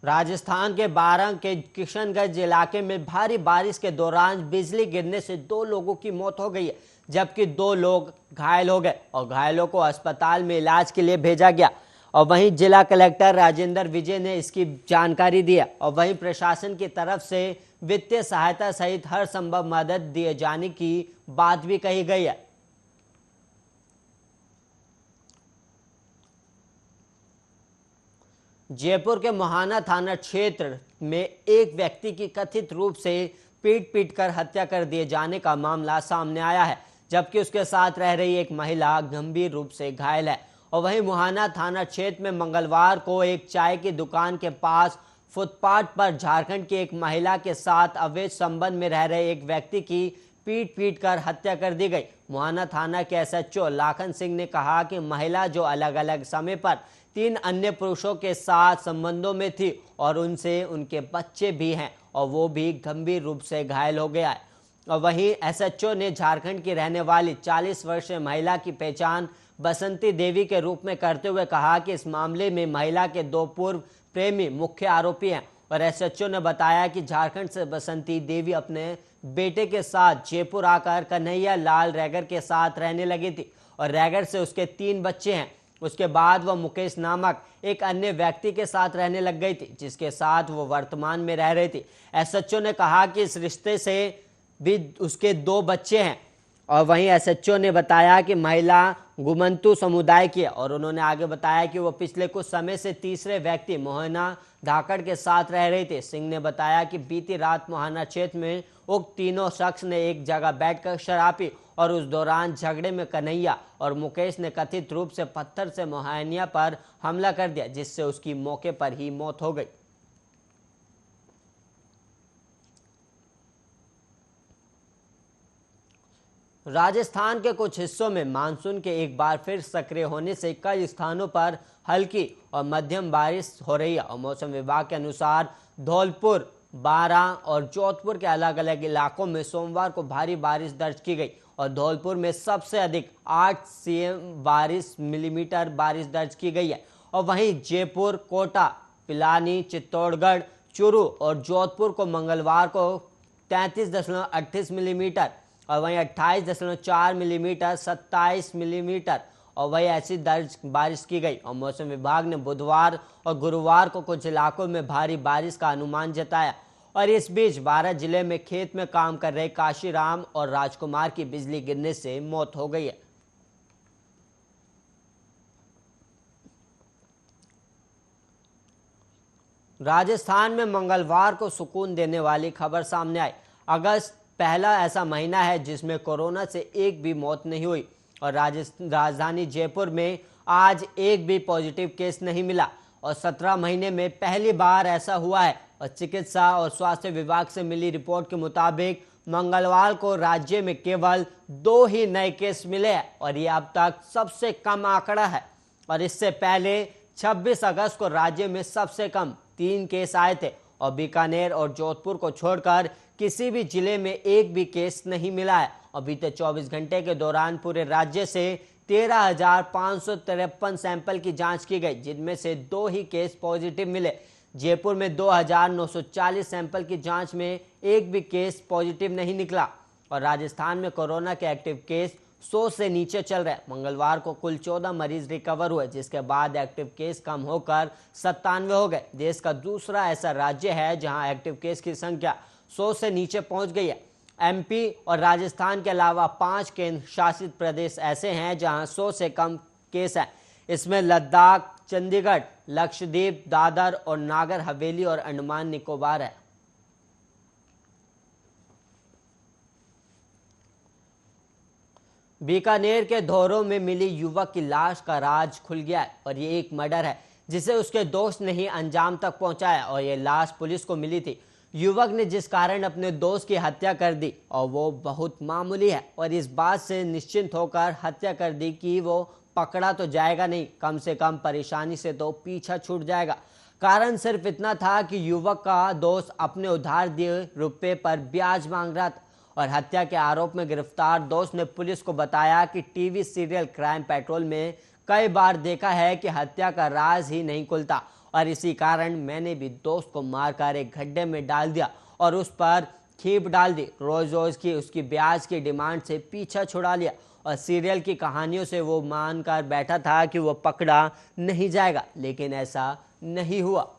राजस्थान के बारंग के किशनगंज इलाके में भारी बारिश के दौरान बिजली गिरने से 2 लोगों की मौत हो गई है, जबकि 2 लोग घायल हो गए और घायलों को अस्पताल में इलाज के लिए भेजा गया। और वहीं जिला कलेक्टर राजेंद्र विजय ने इसकी जानकारी दी है और वहीं प्रशासन की तरफ से वित्तीय सहायता सहित हर संभव मदद दिए जाने की बात भी कही गई है। जयपुर के मोहाना थाना क्षेत्र में एक व्यक्ति की कथित रूप से पीट कर हत्या कर दिए जाने का मामला सामने आया है, जबकि उसके साथ रह रही एक महिला गंभीर रूप से घायल है। और वहीं मोहाना थाना क्षेत्र में मंगलवार को एक चाय की दुकान के पास फुटपाथ पर झारखंड की एक महिला के साथ अवैध संबंध में रह रहे एक व्यक्ति की पीट कर हत्या कर दी गई। मोहाना थाना के एसएचओ लाखन सिंह ने कहा कि महिला जो अलग अलग समय पर 3 अन्य पुरुषों के साथ संबंधों में थी और उनसे उनके बच्चे भी हैं और वो भी गंभीर रूप से घायल हो गया है। और वहीं एसएचओ ने झारखंड की रहने वाली 40 वर्षीय महिला की पहचान बसंती देवी के रूप में करते हुए कहा कि इस मामले में महिला के 2 पूर्व प्रेमी मुख्य आरोपी हैं। और एसएचओ ने बताया कि झारखंड से बसंती देवी अपने बेटे के साथ जयपुर आकर कन्हैया लाल रैगर के साथ रहने लगी थी और रैगर से उसके 3 बच्चे हैं। उसके बाद वह मुकेश नामक एक अन्य व्यक्ति के साथ रहने लग गई थी, जिसके साथ वो वर्तमान में रह रही थी। एसएचओ ने कहा कि इस रिश्ते से भी उसके 2 बच्चे हैं। और वहीं एसएचओ ने बताया कि महिला गुमंतु समुदाय की है और उन्होंने आगे बताया कि वो पिछले कुछ समय से तीसरे व्यक्ति मोहना धाकड़ के साथ रह रही थी। सिंह ने बताया कि बीती रात मोहाना क्षेत्र में उक्त तीनों शख्स ने एक जगह बैठकर शराब पी और उस दौरान झगड़े में कन्हैया और मुकेश ने कथित रूप से पत्थर से मोहानिया पर हमला कर दिया, जिससे उसकी मौके पर ही मौत हो गई। राजस्थान के कुछ हिस्सों में मानसून के एक बार फिर सक्रिय होने से कई स्थानों पर हल्की और मध्यम बारिश हो रही है और मौसम विभाग के अनुसार धौलपुर, बारां और जोधपुर के अलग अलग इलाकों में सोमवार को भारी बारिश दर्ज की गई और धौलपुर में सबसे अधिक 8 मिलीमीटर बारिश दर्ज की गई है। और वहीं जयपुर, कोटा, पिलानी, चित्तौड़गढ़, चूरू और जोधपुर को मंगलवार को 33.38 मिलीमीटर और वहीं 28.4 मिलीमीटर, 27 मिलीमीटर और वही ऐसी दर्ज बारिश की गई। और मौसम विभाग ने बुधवार और गुरुवार को कुछ इलाकों में भारी बारिश का अनुमान जताया। और इस बीच 12 जिले में खेत में काम कर रहे काशीराम और राजकुमार की बिजली गिरने से मौत हो गई है। राजस्थान में मंगलवार को सुकून देने वाली खबर सामने आई। अगस्त पहला ऐसा महीना है जिसमें कोरोना से एक भी मौत नहीं हुई और राजधानी जयपुर में आज एक भी पॉजिटिव केस नहीं मिला और 17 महीने में पहली बार ऐसा हुआ है। और चिकित्सा और स्वास्थ्य विभाग से मिली रिपोर्ट के मुताबिक मंगलवार को राज्य में केवल 2 ही नए केस मिले हैं और ये अब तक सबसे कम आंकड़ा है। और इससे पहले 26 अगस्त को राज्य में सबसे कम 3 केस आए थे और बीकानेर और जोधपुर को छोड़कर किसी भी जिले में एक भी केस नहीं मिला है। और बीते 24 घंटे के दौरान पूरे राज्य से 13,553 सैंपल की जांच की गई, जिनमें से 2 ही केस पॉजिटिव मिले। जयपुर में 2,940 सैंपल की जांच में एक भी केस पॉजिटिव नहीं निकला। और राजस्थान में कोरोना के एक्टिव केस 100 से नीचे चल रहे हैं। मंगलवार को कुल 14 मरीज रिकवर हुए, जिसके बाद एक्टिव केस कम होकर 97 हो गए। देश का दूसरा ऐसा राज्य है जहां एक्टिव केस की संख्या 100 से नीचे पहुंच गई है। एमपी और राजस्थान के अलावा 5 केंद्र शासित प्रदेश ऐसे हैं जहां 100 से कम केस हैं। इसमें लद्दाख, चंडीगढ़, लक्षद्वीप, दादर और नागर हवेली और अंडमान निकोबार है। बीकानेर के धोरों में मिली युवक की लाश का राज खुल गया है और ये एक मर्डर है जिसे उसके दोस्त ने ही अंजाम तक पहुंचाया और ये लाश पुलिस को मिली थी। युवक ने जिस कारण अपने दोस्त की हत्या कर दी और वो बहुत मामूली है और इस बात से निश्चिंत होकर हत्या कर दी कि वो पकड़ा तो जाएगा नहीं, कम से कम परेशानी से तो पीछा छूट जाएगा। कारण सिर्फ इतना था कि युवक का दोस्त अपने उधार दिए रुपए पर ब्याज मांग रहा था और हत्या के आरोप में गिरफ्तार दोस्त ने पुलिस को बताया कि टीवी सीरियल क्राइम पेट्रोल में कई बार देखा है कि हत्या का राज ही नहीं खुलता और इसी कारण मैंने भी दोस्त को मारकर एक गड्ढे में डाल दिया और उस पर खीप डाल दी। रोज रोज की उसकी ब्याज की डिमांड से पीछा छुड़ा लिया और सीरियल की कहानियों से वो मान कर बैठा था कि वो पकड़ा नहीं जाएगा, लेकिन ऐसा नहीं हुआ।